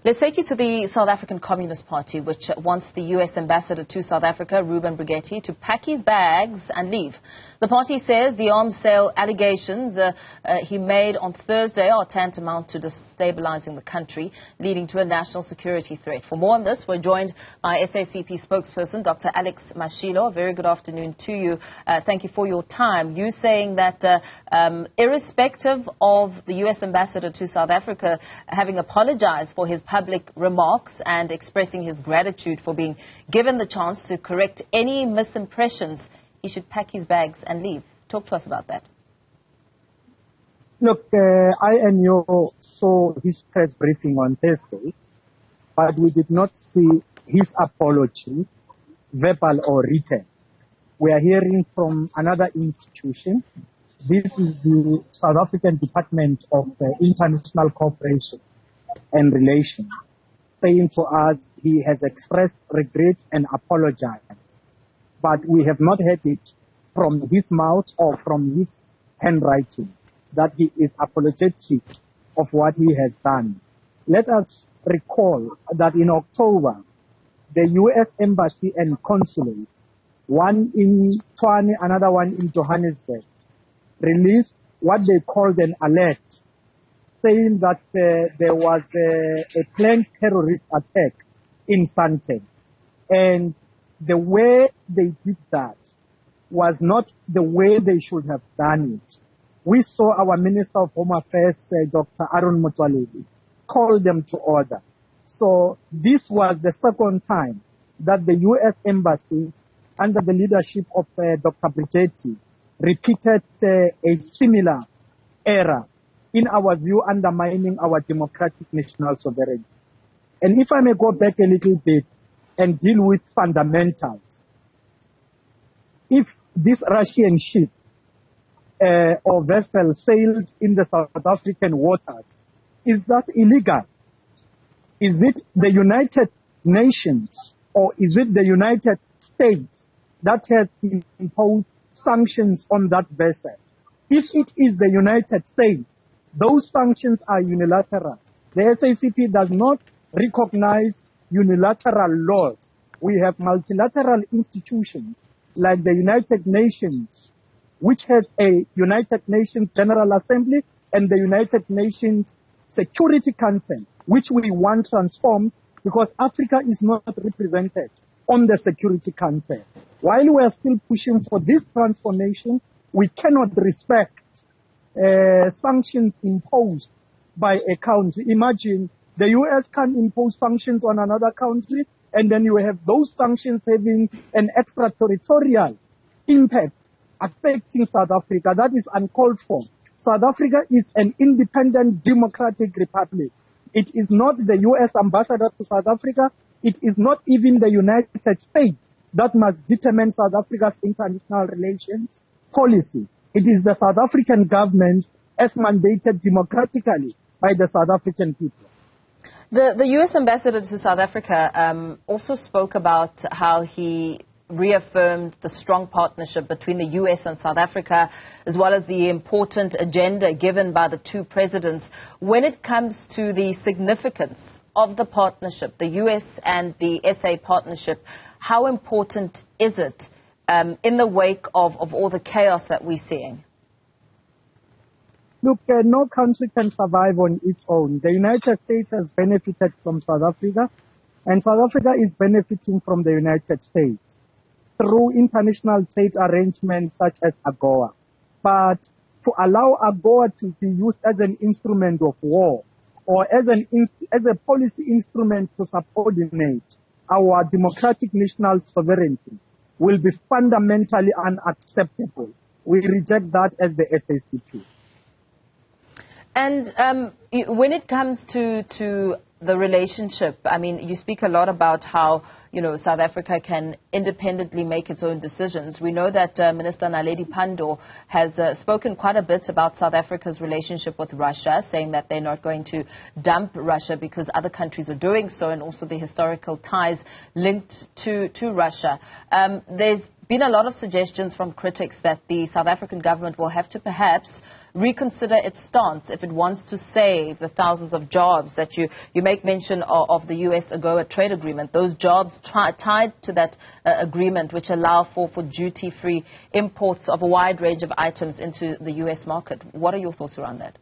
Let's take you to the South African Communist Party, which wants the U.S. ambassador to South Africa, Reuben Brigety, to pack his bags and leave. The party says the arms sale allegations he made on Thursday are tantamount to destabilising the country, leading to a national security threat. For more on this, we're joined by SACP spokesperson, Dr. Alex Mashilo. A very good afternoon to you. Thank you for your time. You saying that irrespective of the U.S. ambassador to South Africa having apologized for his public remarks and expressing his gratitude for being given the chance to correct any misimpressions, he should pack his bags and leave. Talk to us about that. Look, I and you saw his press briefing on Thursday, but we did not see his apology, verbal or written. We are hearing from another institution. This is the South African Department of International Cooperation and Relations, saying to us he has expressed regret and apologized. But we have not heard it from his mouth or from his handwriting that he is apologetic of what he has done. Let us recall that in October, the U.S. Embassy and Consulate, one in Tshwane, another one in Johannesburg, released what they called an alert, saying that there was a planned terrorist attack in Sandton. And the way they did that was not the way they should have done it. We saw our Minister of Home Affairs, Dr. Aaron Motsoaledi, call them to order. So this was the second time that the U.S. Embassy, under the leadership of Dr. Brigety, repeated a similar error, in our view, undermining our democratic national sovereignty. And if I may go back a little bit and deal with fundamentals, if this Russian ship or vessel sailed in the South African waters, is that illegal? Is it the United Nations or is it the United States that has imposed sanctions on that vessel? If it is the United States, those sanctions are unilateral. The SACP does not recognize unilateral laws. We have multilateral institutions like the United Nations, which has a United Nations General Assembly, and the United Nations Security Council, which we want transformed because Africa is not represented on the Security Council. While we are still pushing for this transformation, we cannot respect sanctions imposed by a country. Imagine the U.S. can impose sanctions on another country, and then you have those sanctions having an extraterritorial impact affecting South Africa. That is uncalled for. South Africa is an independent democratic republic. It is not the U.S. ambassador to South Africa. It is not even the United States that must determine South Africa's international relations policy. It is the South African government as mandated democratically by the South African people. The U.S. ambassador to South Africa also spoke about how he reaffirmed the strong partnership between the U.S. and South Africa, as well as the important agenda given by the two presidents. When it comes to the significance of the partnership, the U.S. and the SA partnership, how important is it in the wake of all the chaos that we're seeing? Look, no country can survive on its own. The United States has benefited from South Africa, and South Africa is benefiting from the United States through international trade arrangements such as AGOA. But to allow AGOA to be used as an instrument of war or as a policy instrument to subordinate our democratic national sovereignty will be fundamentally unacceptable. We reject that as the SACP. And when it comes to the relationship, I mean, you speak a lot about how, South Africa can independently make its own decisions. We know that Minister Naledi Pandor has spoken quite a bit about South Africa's relationship with Russia, saying that they're not going to dump Russia because other countries are doing so, and also the historical ties linked to Russia. There's been a lot of suggestions from critics that the South African government will have to perhaps reconsider its stance if it wants to save the thousands of jobs that you make mention of the U.S. AGOA trade agreement, those jobs tied to that agreement which allow for duty-free imports of a wide range of items into the U.S. market. What are your thoughts around that?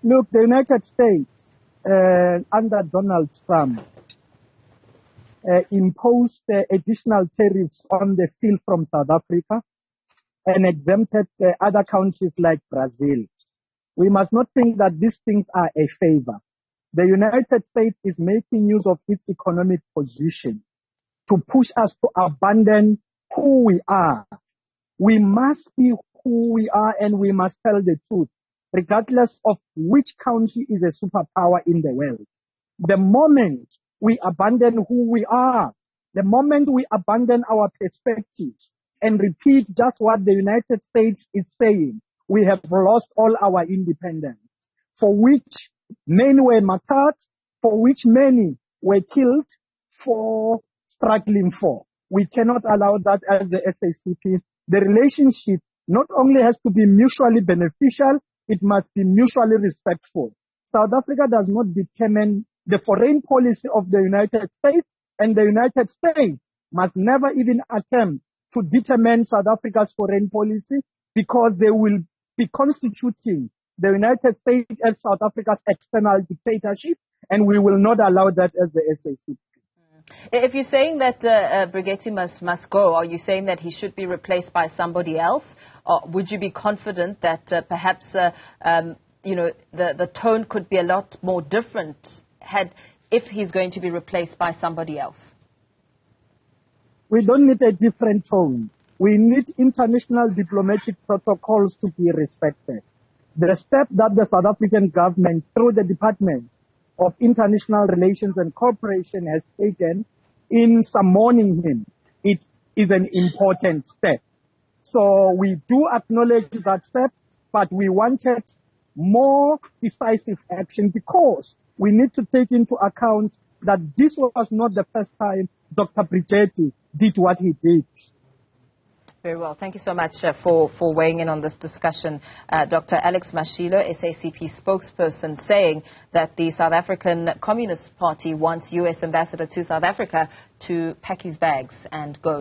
Look, the United States, under Donald Trump, imposed additional tariffs on the steel from South Africa and exempted other countries like Brazil. We must not think that these things are a favor. The United States is making use of its economic position to push us to abandon who we are. We must be who we are, and we must tell the truth, regardless of which country is a superpower in the world. The moment we abandon who we are, the moment we abandon our perspectives and repeat just what the United States is saying, we have lost all our independence, for which many were martyred, for which many were killed, for struggling for. We cannot allow that as the SACP. The relationship not only has to be mutually beneficial, it must be mutually respectful. South Africa does not determine the foreign policy of the United States, and the United States must never even attempt to determine South Africa's foreign policy, because they will be constituting the United States as South Africa's external dictatorship, and we will not allow that as the SACP. If you're saying that Brigety must go, are you saying that he should be replaced by somebody else? Or would you be confident that perhaps the tone could be a lot more different if he's going to be replaced by somebody else? We don't need a different tone. We need international diplomatic protocols to be respected. The step that the South African government, through the Department of International Relations and Cooperation, has taken in summoning him, it is an important step. So we do acknowledge that step, but we wanted more decisive action, because we need to take into account that this was not the first time Dr. Brigety did what he did. Very well. Thank you so much for weighing in on this discussion. Dr. Alex Mashilo, SACP spokesperson, saying that the South African Communist Party wants U.S. Ambassador to South Africa to pack his bags and go.